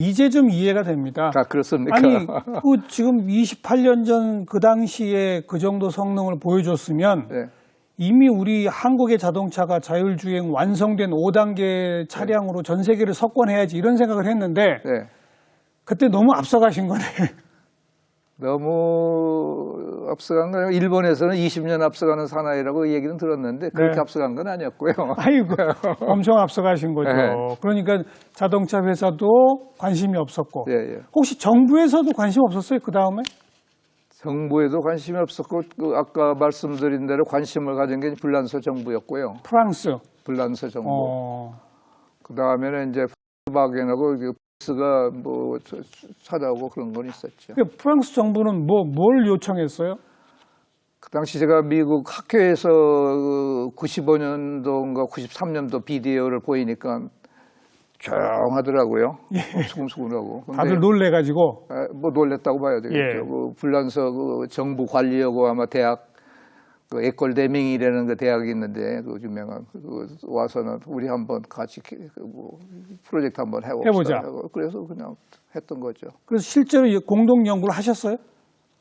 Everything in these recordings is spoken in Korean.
이제 좀 이해가 됩니다. 아, 그렇습니까? 아니, 지금 28년 전 그 당시에 그 정도 성능을 보여줬으면 네. 이미 우리 한국의 자동차가 자율주행 완성된 5단계 차량으로 전 세계를 석권해야지 이런 생각을 했는데 네. 그때 너무 앞서가신 거네. 너무 앞서간 거예요. 일본에서는 20년 앞서가는 사나이라고 얘기는 들었는데 그렇게 네. 앞서간 건 아니었고요. 아이고, 엄청 앞서가신 거죠. 네. 그러니까 자동차 회사도 관심이 없었고 예, 예. 혹시 정부에서도 관심 없었어요? 그 다음에? 정부에도 관심이 없었고 아까 말씀드린 대로 관심을 가진 게 불란서 정부였고요. 프랑스. 불란서 정부. 그 다음에는 이제 바겐하고 스가 뭐 찾아오고 그런 건 있었죠. 프랑스 정부는 뭘 요청했어요? 그 당시 제가 미국 학교에서 95년도인가 93년도 비디오를 보이니까 조용하더라고요. 수근수근하고. 다들 놀래가지고. 뭐 놀랬다고 봐야 되겠죠. 예. 그 불란서 그 정부 관리하고 아마 대학 그 에콜 데밍이라는 그 대학이 있는데 그 유명한 그 와서는 우리 한번 같이 뭐 프로젝트 한번 해보자. 그래서 그냥 했던 거죠. 그래서 실제로 공동 연구를 하셨어요?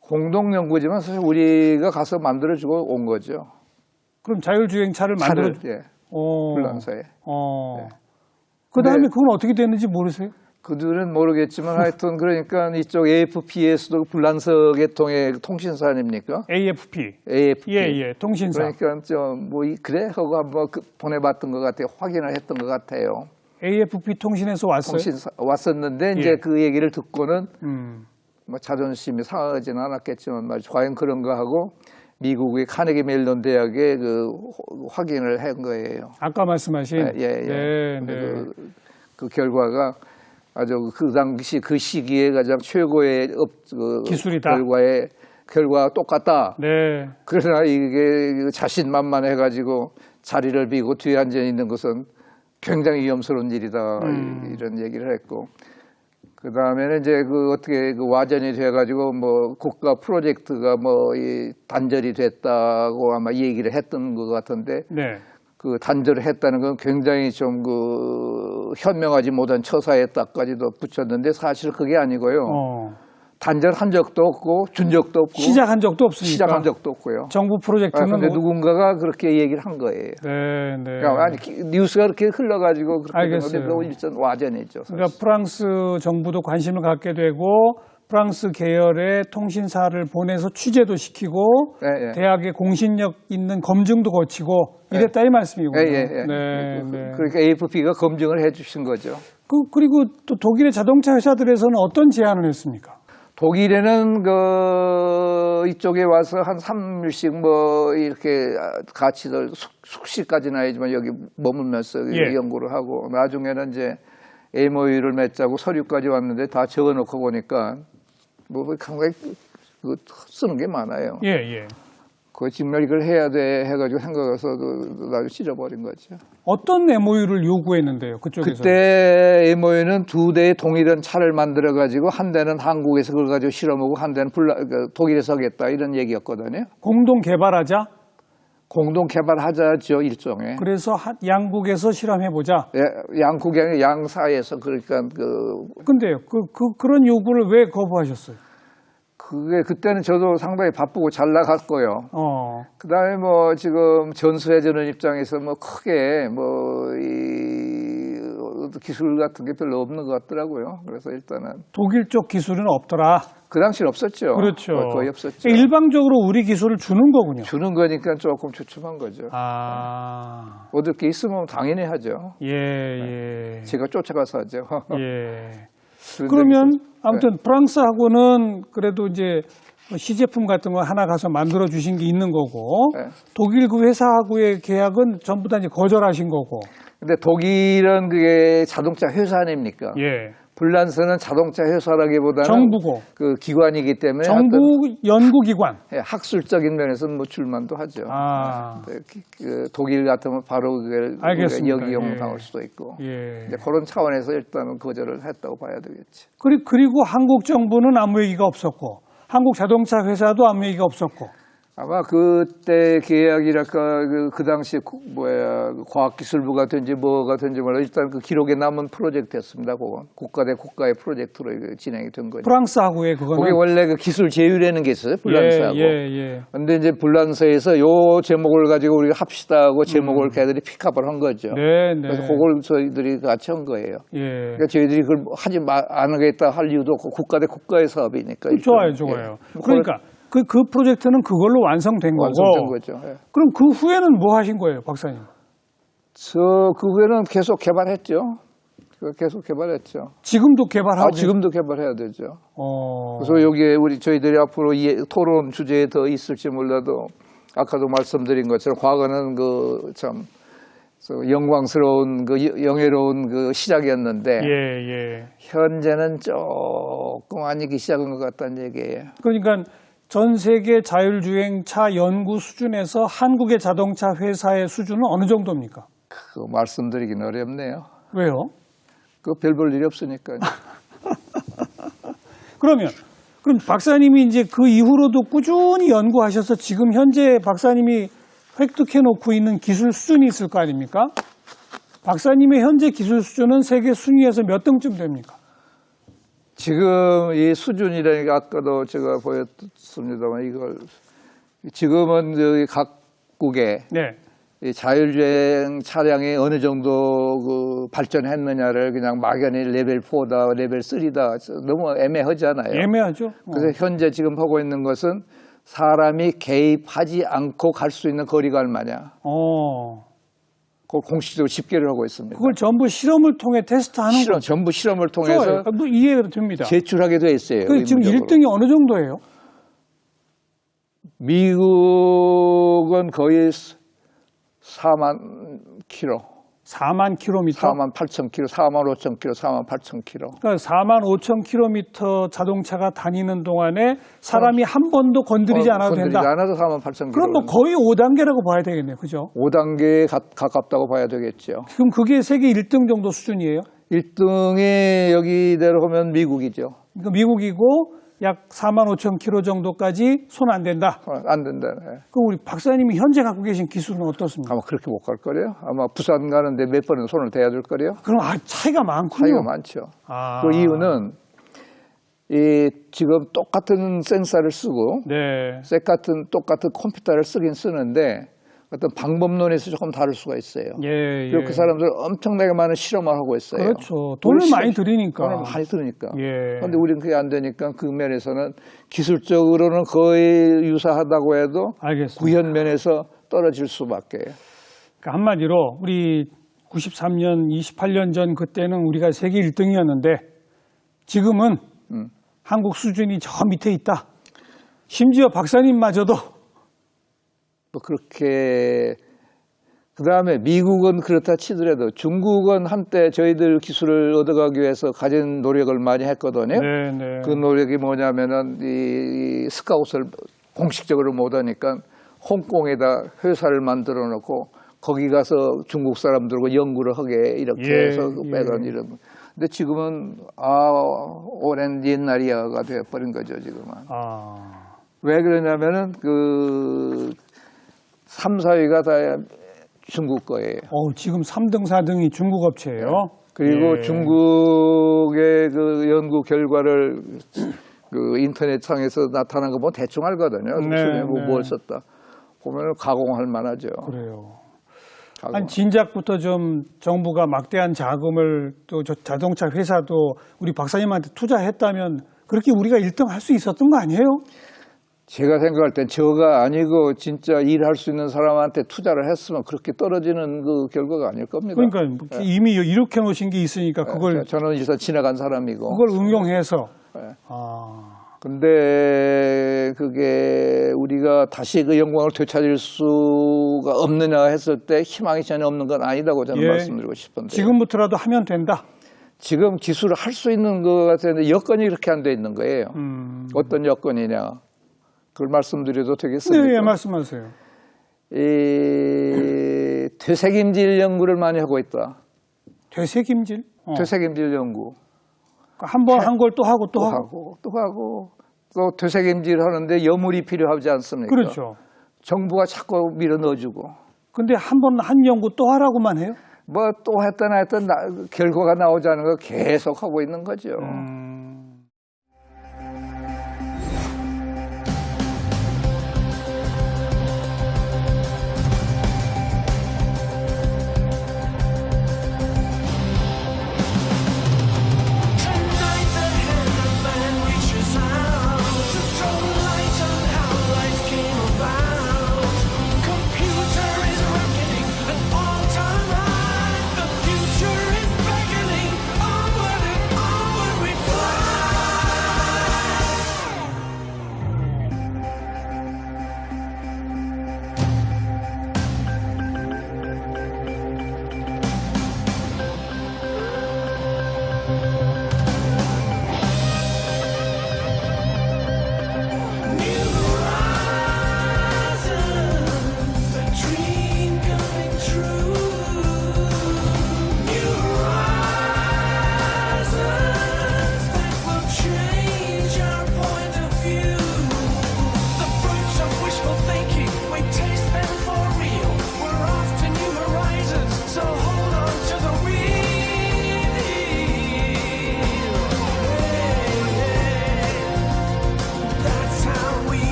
공동 연구지만 사실 우리가 가서 만들어주고 온 거죠. 그럼 자율주행차를 만들어. 예. 불란서에. 네. 그 다음에 그건 어떻게 됐는지 모르세요? 그들은 모르겠지만 하여튼 그러니까 이쪽 AFP에서도 불란서 계통의 통신사 아닙니까? AFP. AFP. 예, 통신사. 그러니까 좀 뭐 그래 하고 한번 보내봤던 것 같아요. 확인을 했던 것 같아요. AFP 통신에서 왔어요? 통신사 왔었는데 이제 그 얘기를 듣고는 뭐 자존심이 상하지는 않았겠지만 말이죠. 과연 그런가 하고 미국의 카네기 멜론 대학에 그 확인을 한 거예요. 아까 말씀하신. 네. 그 결과가 아주 그 당시 그 시기에 가장 최고의 기술이다. 결과가 똑같다. 네. 그러나 이게 자신만만해가지고 자리를 비고 뒤에 앉아 있는 것은 굉장히 위험스러운 일이다. 이런 얘기를 했고. 그 다음에는 이제 어떻게 와전이 돼가지고 뭐 국가 프로젝트가 뭐 단절이 됐다고 아마 얘기를 했던 것 같은데. 네. 그 단절을 했다는 건 굉장히 좀 현명하지 못한 처사에 딱까지도 붙였는데 사실 그게 아니고요. 단절한 적도 없고 준 적도 없고 시작한 적도 없으니까. 시작한 적도 없고요. 정부 프로젝트는 근데 누군가가 그렇게 얘기를 한 거예요. 네. 그러니까 아니 뉴스가 그렇게 흘러가지고 그렇게 된 건데 알겠어요. 일전 와전이죠. 사실. 그러니까 프랑스 정부도 관심을 갖게 되고 프랑스 계열의 통신사를 보내서 취재도 시키고 네. 대학의 공신력 있는 검증도 거치고 이랬다 이 말씀이군요. 네. 그러니까 AFP가 검증을 해주신 거죠. 그리고 또 독일의 자동차 회사들에서는 어떤 제안을 했습니까? 독일에는 이쪽에 와서 한 3일씩 뭐 이렇게 같이들 숙식까지는 아니지만 여기 머물면서 연구를 하고 나중에는 이제 MOU를 맺자고 서류까지 왔는데 다 적어놓고 보니까 뭐 상당히 쓰는 게 많아요. 예. 그 정말 이걸 해야 돼 해가지고 생각해서 나도 찢어버린 거죠. 어떤 MOU를 요구했는데요, 그쪽에서? 그때 MOU는 두 대의 동일한 차를 만들어가지고 한 대는 한국에서 그걸 가지고 실험하고 한 대는 독일에서 하겠다 이런 얘기였거든요. 공동 개발하자? 공동 개발하자죠, 일종의. 그래서 양국에서 실험해보자? 양국이 아니라 양사에서 그러니까 근데요, 그런 요구를 왜 거부하셨어요? 그때는 저도 상당히 바쁘고 잘 나갔고요. 그 다음에 뭐 지금 전수해주는 입장에서 뭐 크게 기술 같은 게 별로 없는 것 같더라고요. 그래서 일단은. 독일 쪽 기술은 없더라? 그 당시는 없었죠. 그렇죠. 거의 없었죠. 일방적으로 우리 기술을 주는 거군요. 주는 거니까 조금 주춤한 거죠. 얻을 게 있으면 당연히 하죠. 예. 제가 쫓아가서 하죠. 예. 그러면 아무튼 프랑스하고는 그래도 이제 시제품 같은 거 하나 가서 만들어 주신 게 있는 거고 독일 그 회사하고의 계약은 전부 다 이제 거절하신 거고. 근데 독일은 그게 자동차 회사 아닙니까? 예. 불란서는 자동차 회사라기보다는 정부고 그 기관이기 때문에 정부 연구기관. 학술적인 면에서는 뭐 줄만도 하죠. 독일 같으면 바로 그걸 역이용 당할 수도 있고 이제 그런 차원에서 일단은 거절을 했다고 봐야 되겠지. 그리고 한국 정부는 아무 얘기가 없었고 한국 자동차 회사도 아무 얘기가 없었고. 아마 그때 계약이랄까 그 당시 과학기술부가 된지 뭐가 된지 몰라 일단 그 기록에 남은 프로젝트였습니다. 그건 국가 대 국가의 프로젝트로 진행이 된 거죠. 프랑스하고의 그거는 거기 원래 그 기술 제휴라는 게 있어요. 불란서하고. 근데 이제 불란서에서 요 제목을 가지고 우리가 합시다 하고 제목을 걔들이 픽업을 한 거죠. 그래서 그걸 저희들이 같이 한 거예요. 그러니까 저희들이 그걸 하지 안 하겠다 할 이유도 없고 국가 대 국가의 사업이니까. 좋아요. 그러니까 그 프로젝트는 그걸로 완성된 거죠. 그럼 그 후에는 뭐 하신 거예요, 박사님? 그 후에는 계속 개발했죠. 계속 개발했죠. 지금도 개발하고 지금도 개발해야 되죠. 그래서 여기에 저희들이 앞으로 토론 주제에 더 있을지 몰라도 아까도 말씀드린 것처럼 과거는 참 영광스러운 영예로운 시작이었는데 현재는 조금 아니기 시작한 것 같다는 얘기예요. 그러니까 전 세계 자율주행차 연구 수준에서 한국의 자동차 회사의 수준은 어느 정도입니까? 그거 말씀드리긴 어렵네요. 왜요? 별 볼 일이 없으니까요. 그럼 박사님이 이제 그 이후로도 꾸준히 연구하셔서 지금 현재 박사님이 획득해 놓고 있는 기술 수준이 있을 거 아닙니까? 박사님의 현재 기술 수준은 세계 순위에서 몇 등쯤 됩니까? 지금 이 수준이라는 게 아까도 제가 보였습니다만 이걸 지금은 각국의 이 자율주행 차량이 어느 정도 발전했느냐를 그냥 막연히 레벨 4다, 레벨 3다 너무 애매하잖아요. 애매하죠. 그래서 현재 지금 하고 있는 것은 사람이 개입하지 않고 갈 수 있는 거리가 얼마냐. 그걸 공식적으로 집계를 하고 있습니다. 그걸 전부 실험을 통해 테스트하는 거. 전부 실험을 통해서 이해됩니다. 제출하게 돼 있어요. 지금 1등이 어느 정도예요? 미국은 거의 4만 킬로. 4만 킬로미터? 4만 8천 킬로, 4만 5천 킬로, 4만 8천 킬로. 그러니까 4만 5천 킬로미터 자동차가 다니는 동안에 사람이 한 번도 건드리지 않아도 된다. 건드리지 않아도 4만 8천 킬로. 그럼 뭐 거의 5단계라고 봐야 되겠네요. 그죠? 5단계에 가깝다고 봐야 되겠죠. 그럼 그게 세계 1등 정도 수준이에요? 1등이 여기대로 보면 미국이죠. 그러니까 미국이고 약 4만 5천 킬로 정도까지 손 안 된다? 안 된다. 그럼 우리 박사님이 현재 갖고 계신 기술은 어떻습니까? 아마 그렇게 못 갈 거래요. 아마 부산 가는데 몇 번은 손을 대야 될 거래요. 그럼 차이가 많군요. 차이가 많죠. 그 이유는 지금 똑같은 센서를 쓰고 똑같은 컴퓨터를 쓰긴 쓰는데 어떤 방법론에서 조금 다를 수가 있어요. 그리고 그 사람들 엄청나게 많은 실험을 하고 있어요. 그렇죠. 돈을 많이 들이니까. 돈을 많이 들으니까. 그런데 우리는 그게 안 되니까 그 면에서는 기술적으로는 거의 유사하다고 해도 구현 면에서 떨어질 수밖에. 그러니까 한마디로 우리 93년, 28년 전 그때는 우리가 세계 1등이었는데 지금은 한국 수준이 저 밑에 있다. 심지어 박사님마저도 그렇게 그다음에 미국은 그렇다 치더라도 중국은 한때 저희들 기술을 얻어가기 위해서 가진 노력을 많이 했거든요. 그 노력이 뭐냐면은 이 스카웃을 공식적으로 못 하니까 홍콩에다 회사를 만들어 놓고 거기 가서 중국 사람들과 연구를 하게 이렇게 해서 빼던 이런. 근데 지금은 오랜 옛날이야가 되어버린 거죠 지금은. 왜 그러냐면은 3, 4위가 다 중국 거예요. 지금 3등, 4등이 중국 업체예요. 그리고 중국의 연구 결과를 인터넷상에서 나타난 거 보면 대충 알거든요. 뭘 썼다. 보면 가공할 만하죠. 그래요. 아니, 진작부터 좀 정부가 막대한 자금을 또 자동차 회사도 우리 박사님한테 투자했다면 그렇게 우리가 1등 할 수 있었던 거 아니에요? 제가 생각할 땐 저가 아니고 진짜 일할 수 있는 사람한테 투자를 했으면 그렇게 떨어지는 결과가 아닐 겁니다. 그러니까 이미 이렇게 놓으신 게 있으니까 그걸 저는 일단 지나간 사람이고 그걸 응용해서. 근데 그게 우리가 다시 그 영광을 되찾을 수가 없느냐 했을 때 희망이 전혀 없는 건 아니다고 저는 말씀드리고 싶은데. 지금부터라도 하면 된다. 지금 기술을 할 수 있는 것 같은데 여건이 그렇게 안 돼 있는 거예요. 어떤 여건이냐. 그걸 말씀드려도 되겠습니까? 네, 말씀하세요. 되새김질 연구를 많이 하고 있다. 되새김질? 되새김질 연구. 한 번 한 걸 또 하고 또 하고. 또 되새김질 하는데 여물이 필요하지 않습니까? 그렇죠. 정부가 자꾸 밀어 넣어주고. 근데 한 번 한 연구 또 하라고만 해요? 뭐 또 했던 결과가 나오지 않은 거 계속 하고 있는 거죠.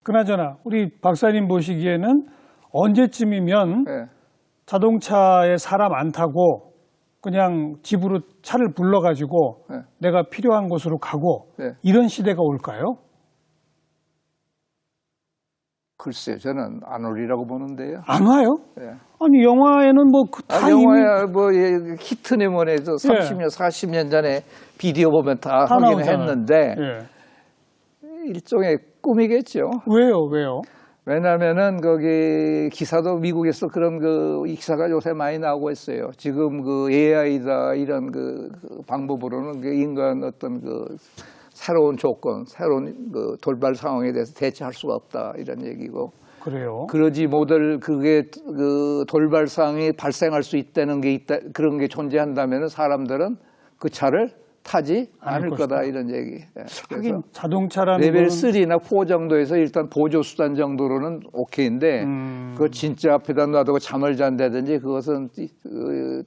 그나저나 우리 박사님 보시기에는 언제쯤이면 네. 자동차에 사람 안 타고 그냥 집으로 차를 불러가지고 네. 내가 필요한 곳으로 가고 네. 이런 시대가 올까요? 글쎄요, 저는 안 오리라고 보는데요. 안 와요? 네. 아니 영화에는 뭐 다 이미 영화야 뭐 히트네몬에서 30년, 40년 전에 비디오 보면 다 하긴 나오잖아요. 했는데 예. 일종의 꿈이겠죠. 왜요? 왜냐하면은 거기 기사도 미국에서 그런 이 기사가 요새 많이 나오고 있어요. 지금 그 AI다 이런 그 방법으로는 그 인간 어떤 새로운 조건, 새로운 돌발 상황에 대해서 대처할 수가 없다 이런 얘기고. 그래요? 그러지 못할 그게 돌발 상황이 발생할 수 있다는 게 있다 그런 게 존재한다면은 사람들은 그 차를 타지 않을 거다 이런 얘기. 예. 하긴 자동차라는 레벨 건 3나 4 정도에서 일단 보조 수단 정도로는 오케이인데 그거 진짜 앞에다 놔두고 잠을 잔다든지 그것은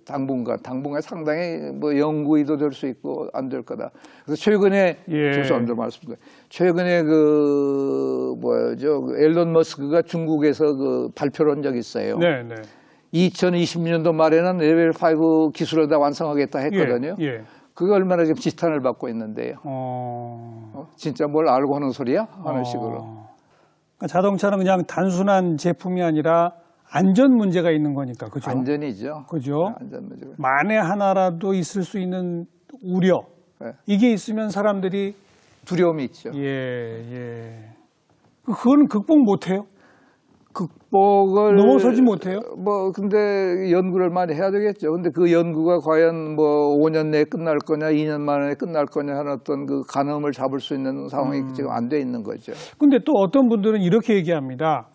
당분간 상당히 뭐 연구 의도될 수 있고 안 될 거다. 그래서 최근에 죄송합니다 말씀드립니다. 최근에 앨런 머스크가 중국에서 발표를 한 적이 있어요. 네. 2020년도 말에는 레벨 5 기술을 다 완성하겠다 했거든요. 예. 그게 얼마나 지금 지탄을 받고 있는데요. 진짜 뭘 알고 하는 소리야? 하는 식으로. 그러니까 자동차는 그냥 단순한 제품이 아니라 안전 문제가 있는 거니까, 그죠? 안전이죠. 그죠? 네, 안전 문제가. 만에 하나라도 있을 수 있는 우려. 네. 이게 있으면 사람들이 두려움이 있죠. 그거는 극복 못해요? 극복을 넘어서지 못해요? 근데 연구를 많이 해야 되겠죠. 근데 그 연구가 과연 5년 내에 끝날 거냐, 2년 만에 끝날 거냐 하는 어떤 가늠을 잡을 수 있는 상황이 지금 안 돼 있는 거죠. 근데 또 어떤 분들은 이렇게 얘기합니다.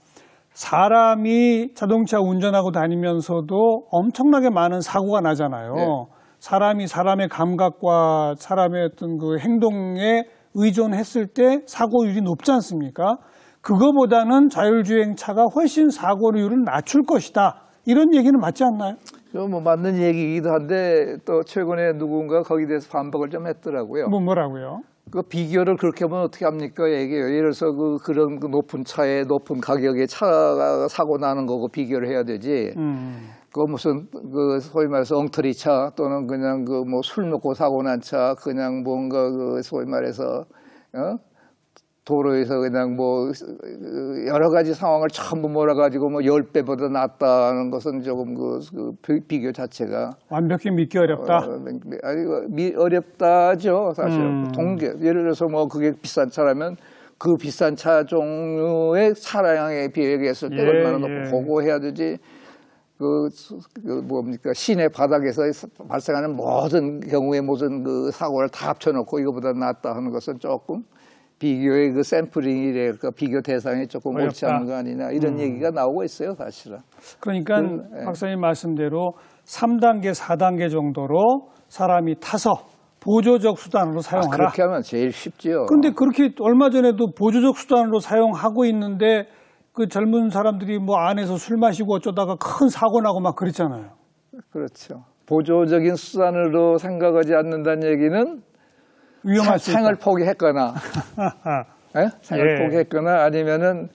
사람이 자동차 운전하고 다니면서도 엄청나게 많은 사고가 나잖아요. 네. 사람이 사람의 감각과 사람의 어떤 행동에 의존했을 때 사고율이 높지 않습니까? 그거보다는 자율주행차가 훨씬 사고율을 낮출 것이다. 이런 얘기는 맞지 않나요? 맞는 얘기이기도 한데 또 최근에 누군가 거기에 대해서 반박을 좀 했더라고요. 뭐라고요? 그 비교를 그렇게 하면 어떻게 합니까? 얘기해요. 예를 들어서 그런 높은 차에 높은 가격에 차가 사고 나는 거고 비교를 해야 되지. 무슨 소위 말해서 엉터리 차 또는 그냥 술 먹고 사고 난 차 그냥 뭔가 소위 말해서 도로에서 그냥 뭐 여러 가지 상황을 전부 몰아가지고 뭐 10배보다 낫다는 것은 조금 그 비교 자체가 완벽히 믿기 어렵다. 어렵다죠, 사실. 동계. 예를 들어서 뭐 그게 비싼 차라면 그 비싼 차 종류의 차량에 비교했을 때 예, 얼마나 예. 더 고고해야 되지. 뭡니까 시내 바닥에서 발생하는 모든 경우에 모든 그 사고를 다 합쳐놓고 이거보다 낫다 하는 것은 조금 비교의 그 샘플링이랄까 비교 대상이 조금 옳지 않은 거 아니냐 이런 얘기가 나오고 있어요, 사실은. 그러니까 박사님 말씀대로 3단계, 4단계 정도로 사람이 타서 보조적 수단으로 사용하라. 그렇게 하면 제일 쉽지요. 그런데 그렇게 얼마 전에도 보조적 수단으로 사용하고 있는데 그 젊은 사람들이 뭐 안에서 술 마시고 어쩌다가 큰 사고 나고 막 그랬잖아요. 그렇죠. 보조적인 수단으로 생각하지 않는다는 얘기는 위험할 수 생을 있다. 포기했거나, 생을 예. 포기했거나 아니면은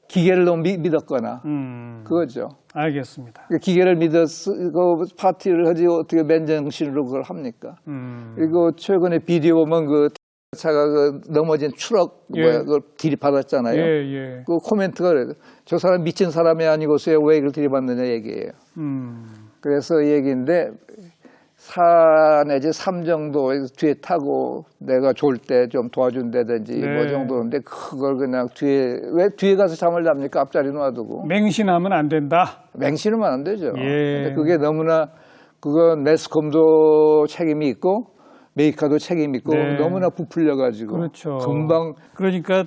기계를 너무 믿었거나 그거죠. 알겠습니다. 기계를 믿었고 파티를 하지 어떻게 맨정신으로 그걸 합니까? 그리고 최근에 비디오 보면 그 차가 그 넘어진 트럭 그걸 들이받았잖아요. 예. 그 코멘트가 그래요. 저 사람 미친 사람이 아니고서야 왜 이걸 들이받느냐 얘기예요. 그래서 이 얘기인데 4 내지 3 정도 뒤에 타고 내가 졸 때 좀 도와준다든지 뭐 정도인데 그걸 그냥 왜 뒤에 가서 잠을 잡니까? 앞자리 놔두고. 맹신하면 안 된다. 맹신하면 안 되죠. 예. 근데 그게 너무나 그건 매스컴도 책임이 있고 메이커도 책임이 있고 너무나 부풀려가지고 그렇죠. 금방 그러니까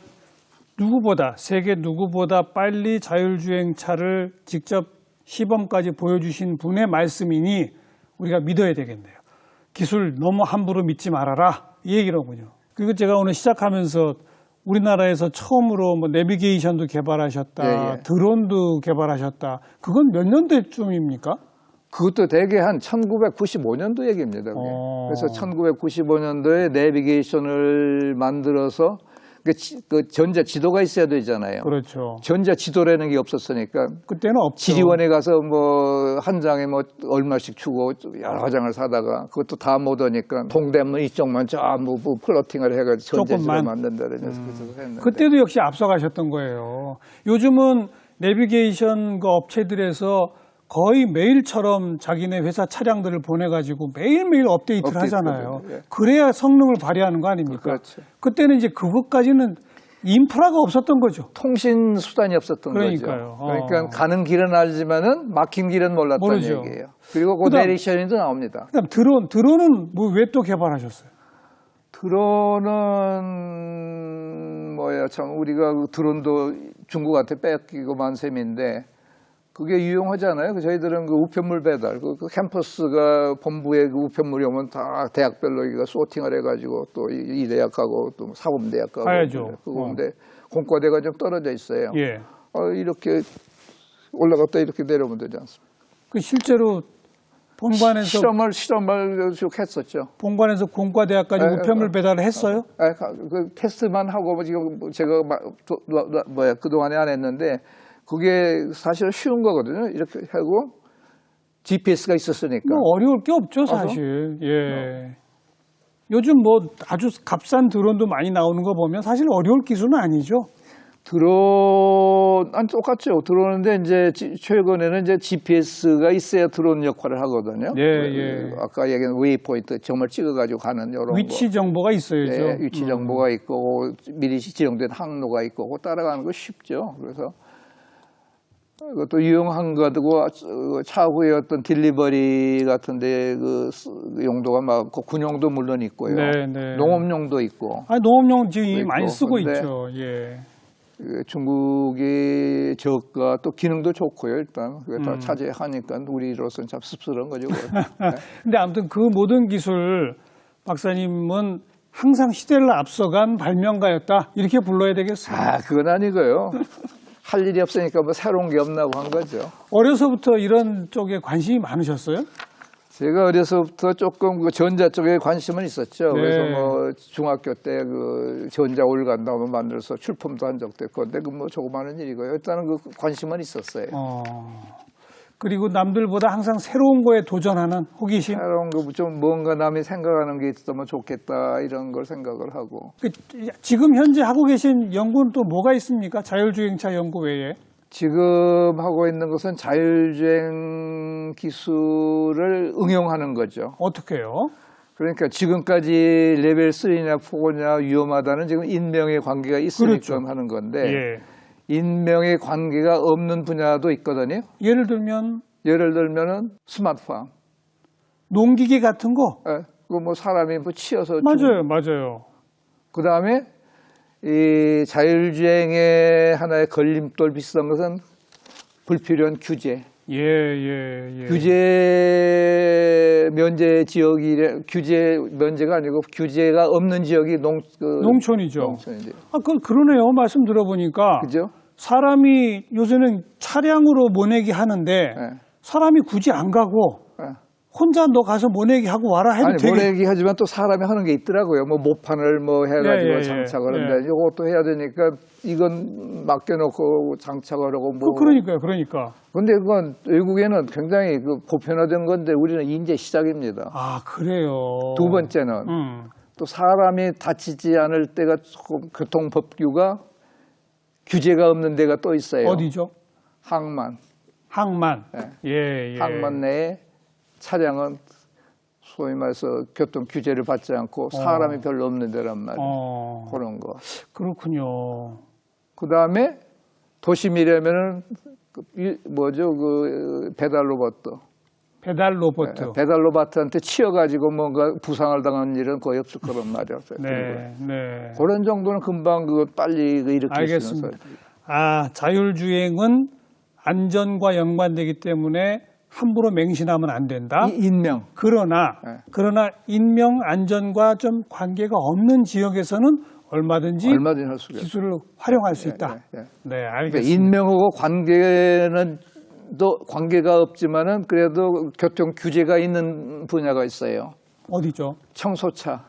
세계 누구보다 빨리 자율주행차를 직접 시범까지 보여주신 분의 말씀이니 우리가 믿어야 되겠네요. 기술 너무 함부로 믿지 말아라 이 얘기로군요. 그리고 제가 오늘 시작하면서 우리나라에서 처음으로 뭐 내비게이션도 개발하셨다, 드론도 개발하셨다. 그건 몇 년대쯤입니까? 그것도 대개 한 1995년도 얘기입니다. 그게. 그래서 1995년도에 내비게이션을 만들어서 그 전자 지도가 있어야 되잖아요. 그렇죠. 전자 지도라는 게 없었으니까 그때는 없죠. 지리원에 가서 뭐 한 장에 뭐 얼마씩 주고 여러 장을 사다가 그것도 다 못 오니까 동대문 이쪽만 전부 플로팅을 해가지고 전자 지도 만든다는 그래서 했는데. 그때도 역시 앞서가셨던 거예요. 요즘은 내비게이션 그 업체들에서 거의 매일처럼 자기네 회사 차량들을 보내가지고 매일매일 업데이트를 하잖아요. 그래야 성능을 발휘하는 거 아닙니까? 그렇죠. 그때는 이제 그것까지는 인프라가 없었던 거죠. 통신 수단이 없었던 그러니까요. 거죠. 그러니까 가는 길은 알지만은 막힌 길은 몰랐다는 모르죠. 얘기예요. 그리고 그 내리션도 나옵니다. 그다음 드론은 뭐 왜 또 개발하셨어요? 드론은 뭐야 참 우리가 그 드론도 중국한테 뺏기고만 셈인데 그게 유용하잖아요. 저희들은 그 우편물 배달, 그 캠퍼스가 본부에 그 우편물이 오면 다 대학별로 이거 소팅을 해가지고 또 이 대학하고 또 사범대학하고 가야죠. 그건데 공과대가 좀 떨어져 있어요. 예. 이렇게 올라갔다 이렇게 내려오면 되지 않습니까? 그 실제로 본관에서 실험을 쭉 했었죠. 본관에서 공과대학까지 우편물 배달을 했어요? 그 테스트만 하고 지금 제가 그 동안에 안 했는데. 그게 사실 쉬운 거거든요. 이렇게 하고 GPS가 있었으니까. 뭐 어려울 게 없죠, 사실. 예. 요즘 뭐 아주 값싼 드론도 많이 나오는 거 보면 사실 어려울 기술은 아니죠. 똑같죠. 드론인데 이제 최근에는 이제 GPS가 있어야 드론 역할을 하거든요. 예. 아까 얘기한 웨이포인트 점을 찍어가지고 가는 이런 위치 정보가 있어야죠. 위치 정보가 있고 미리 지정된 항로가 있고 그거 따라가는 거 쉽죠. 그래서 그것도 유용한 거고 차후에 어떤 딜리버리 같은데 그 용도가 많고 군용도 물론 있고요. 농업용도 있고. 농업용 지금 많이 쓰고 있죠. 예. 중국의 저가 또 기능도 좋고요. 일단 그게 다 차지하니까 우리로서는 참 씁쓸한 거죠. 근데 아무튼 그 모든 기술 박사님은 항상 시대를 앞서간 발명가였다 이렇게 불러야 되겠어요. 그건 아니고요. 할 일이 없으니까 뭐 새로운 게 없나고 한 거죠. 어려서부터 이런 쪽에 관심이 많으셨어요? 제가 어려서부터 조금 그 전자 쪽에 관심은 있었죠. 그래서 뭐 중학교 때 그 전자 올간 한번 만들어서 출품도 한 적도 있고, 근데 그 뭐 조그마한 일이고요. 일단은 그 관심은 있었어요. 그리고 남들보다 항상 새로운 거에 도전하는 호기심. 새로운 거 좀 뭔가 남이 생각하는 게 있으면 좋겠다 이런 걸 생각을 하고. 지금 현재 하고 계신 연구는 또 뭐가 있습니까? 자율주행차 연구 외에. 지금 하고 있는 것은 자율주행 기술을 응용하는 거죠. 어떻게요? 그러니까 지금까지 레벨 3냐 4냐 위험하다는 지금 인명의 관계가 있으니까 그렇죠. 하는 건데 예. 인명의 관계가 없는 분야도 있거든요. 예를 들면은 스마트팜, 농기계 같은 거. 예, 그 뭐 사람이 뭐 치여서 맞아요. 그 다음에 이 자율주행의 하나의 걸림돌 비슷한 것은 불필요한 규제. 예. 규제 면제 지역이 규제 면제가 아니고 규제가 없는 지역이 농촌이죠. 농촌이죠. 그러네요. 말씀 들어보니까. 그죠? 사람이 요새는 차량으로 모내기 하는데 네. 사람이 굳이 안 가고 네. 혼자 너 가서 모내기 하고 와라 해도 되게. 모내기 하지만 또 사람이 하는 게 있더라고요. 뭐 모판을 뭐 해가지고 장착을 하는데 이것도 해야 되니까 이건 맡겨놓고 장착하려고 뭐. 그러니까. 근데 그건 외국에는 굉장히 보편화된 건데 우리는 이제 시작입니다. 아, 그래요. 두 번째는 또 사람이 다치지 않을 때가 조금 교통법규가 규제가 없는 데가 또 있어요. 어디죠? 항만. 네. 예. 항만 내에 차량은 소위 말해서 교통 규제를 받지 않고 사람이 별로 없는 데란 말이에요. 그런 거. 그렇군요. 그 다음에 도심이라면은 배달 로봇. 배달 로봇. 배달 로봇한테 치여가지고 뭔가 부상을 당한 일은 거의 없을 거란 말이에요. 네. 그런 정도는 금방 빨리 일으킬 수 있는. 아, 자율주행은 안전과 연관되기 때문에 함부로 맹신하면 안 된다. 인명. 그러나 인명 안전과 좀 관계가 없는 지역에서는 얼마든지 할 수가 기술을 활용할 수 있다. 네, 알겠습니다. 그러니까 인명하고 관계가 없지만은 그래도 교통 규제가 있는 분야가 있어요. 어디죠? 청소차.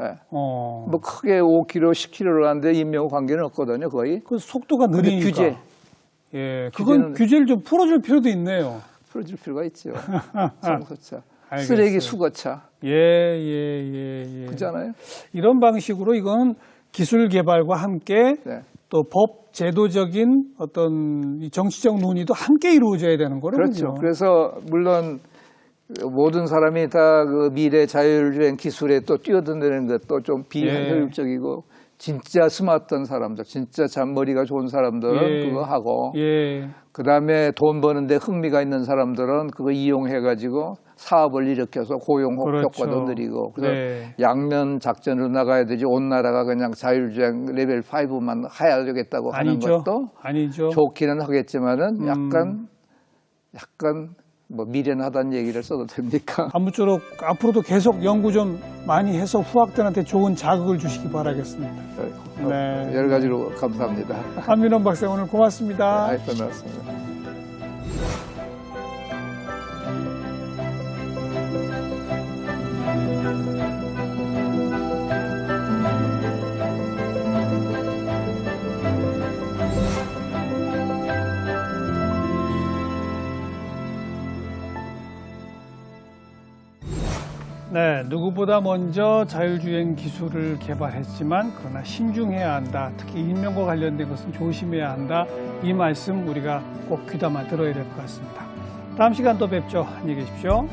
네. 뭐 크게 5km, 10km를 하는데 인명과 관계는 없거든요, 거의. 그 속도가 느리니까. 규제. 예, 그건 규제를 좀 풀어줄 필요도 있네요. 풀어줄 필요가 있죠. 청소차. 알겠어요. 쓰레기 수거차. 예. 그렇잖아요. 이런 방식으로 이건 기술 개발과 함께 또 법 제도적인 어떤 정치적 논의도 함께 이루어져야 되는 거거든요. 그렇죠. 그래서 물론 모든 사람이 다 그 미래 자율주행 기술에 또 뛰어드는 것도 좀 비효율적이고 진짜 스마트한 사람들, 진짜 머리가 좋은 사람들은 그거 하고 그다음에 돈 버는데 흥미가 있는 사람들은 그거 이용해가지고 사업을 일으켜서 고용 효과도 느리고 그래서 양면 작전으로 나가야 되지 온 나라가 그냥 자율주행 레벨 5만 해야 되겠다고 하는 것도 좋기는 하겠지만은 약간 뭐 미련하다는 얘기를 써도 됩니까? 아무쪼록 앞으로도 계속 연구 좀 많이 해서 후학들한테 좋은 자극을 주시기 바라겠습니다. 네. 여러 가지로 감사합니다. 한민원 박사 오늘 고맙습니다. 네, 고맙습니다. 네, 누구보다 먼저 자율주행 기술을 개발했지만 그러나 신중해야 한다. 특히 인명과 관련된 것은 조심해야 한다. 이 말씀 우리가 꼭 귀담아 들어야 될 것 같습니다. 다음 시간 또 뵙죠. 안녕히 계십시오.